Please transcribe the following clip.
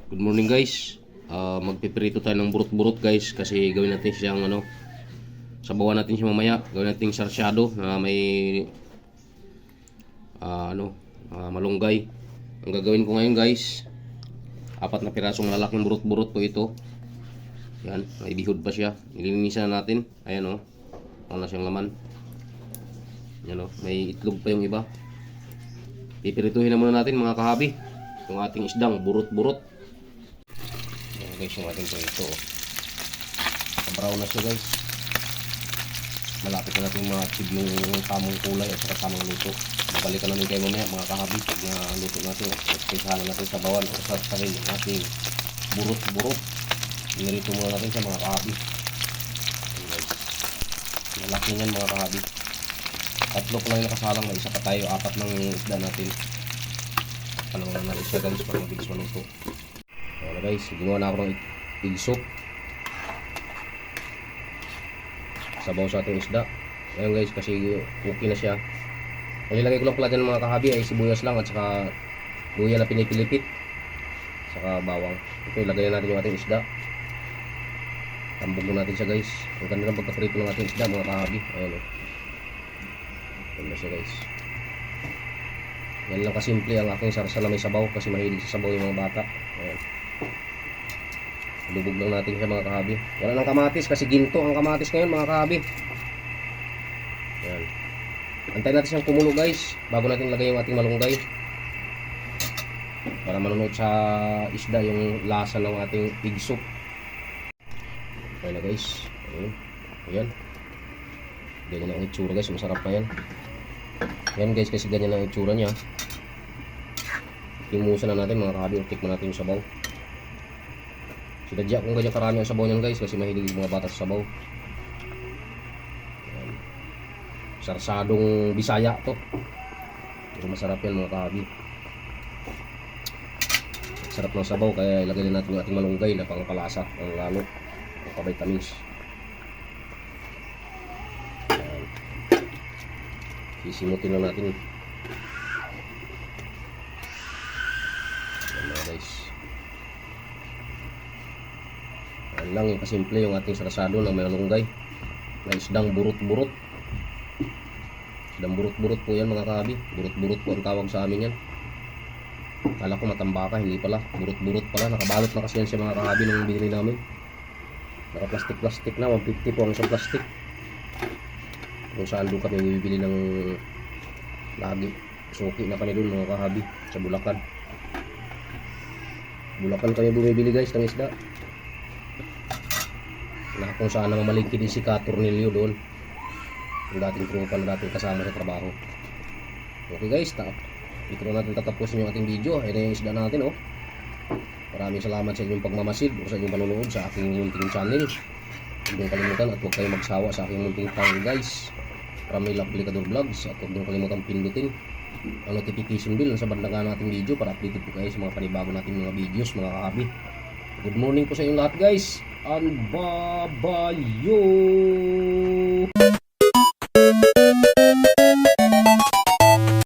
Good morning guys. Magpiprito tayo ng burot-burot guys kasi gawin natin siyang sabawan natin siya mamaya. Gawin natin sarsyado na may malunggay. Ang gagawin ko ngayon guys, 4 na pirasong lalaking burot-burot po ito. Yan, may bihod pa siya. Nilinisan natin. Ayan wala siyang laman. Yan may itlog pa yung iba. Pipirituhin na muna natin mga kahabi yung ating isdang burot-burot. Yan guys yung ating prito. Brown na siya guys. Malapit na natin ma-achieve yung tamang kulay at saka tamang luto. Babalikan namin kayo mamaya mga kahabi pag naluto natin. Expresahan natin sa bawan o sa rin yung ating burot-burot. Inirito muna natin sa mga kahabi. Yan guys. Malaki yan mga kahabi. 3 pa lang yung nakasalang, may isa pa tayo, 4 ng isda natin. Palang lang natin siya guys para mabilis maluto. Ayan guys, ginawa na ako ng pig soup. Sabaw sa ating isda. Ayan guys, kasi okay na siya. Ang nilagay ko lang pala dyan mga kahabi ay sibuyas lang at saka luya na pinipilipit. Saka bawang. Ito, ilagay na natin yung ating isda. Tambog na natin siya guys. Ang ganda ng pagkaprito ng ating isda mga kahabi. Ayan ganda siya guys. Yan lang kasimple ang aking sarsala may sabaw kasi mahilig sa sabaw yung mga bata. Ayan. Lubog lang natin siya mga kahabi. Wala nang kamatis kasi ginto ang kamatis ngayon mga kahabi. Ayan. Antayin natin siyang kumulo guys bago natin lagay yung ating malunggay. Para manunod sa isda yung lasa ng ating pig soup. Okay na guys. Ayan. Ganyan ang itsura guys. Masarap na yan. Yan guys kasi ganyan ang itsura niya. Timusan na natin mga kahabi. Tikman natin yung sabaw. Sinadya kung ganyan karami ang sabaw niyan guys kasi mahilig yung mga bata sa sabaw. Ayan. Sarsadong Bisaya to. Pero masarap yan mga kahabi. Sarap ng sabaw kaya ilagay na natin yung ating malunggay na pangpalasa ang lalo ang kavitamins. Sisimutin lang natin. Ayan na guys. Ayan lang yung kasimple yung ating sarasado na may malunggay. May isdang burot-burot. Isdang burot-burot po yan mga kahabi. Burot-burot po ang tawag sa amin yan. Kala ko matambaka, hindi pala. Burot-burot pala. Nakabalot na kasi yan sa mga kahabi nung binili namin. Naka-plastic-plastic na. 150 po ang isang plastic. Kung saan doon kami bibili ng lagi. Suki na kami doon mga kahabi sa Bulacan. Bulacan kami bumibili guys ng isda. Na kung saan naman malingki din si Catornilio doon. Yung dating tropa na dating kasama sa trabaho. Okay guys, dito na natin tatapusin yung ating video. Ayan yung isda natin Maraming salamat sa inyong pagmamasid o sa inyong panonood sa aking munting channel. Huwag niyong kalimutan at huwag kayong magsawa sa aking munting channel guys. Ramil Aplicador Vlogs at huwag niyong kalimutan pindutin ang notification bell sa bandang kanan nating video para updated po kayo sa mga panibago nating mga videos mga kahabi. Good morning po sa inyong lahat guys and bye-bye.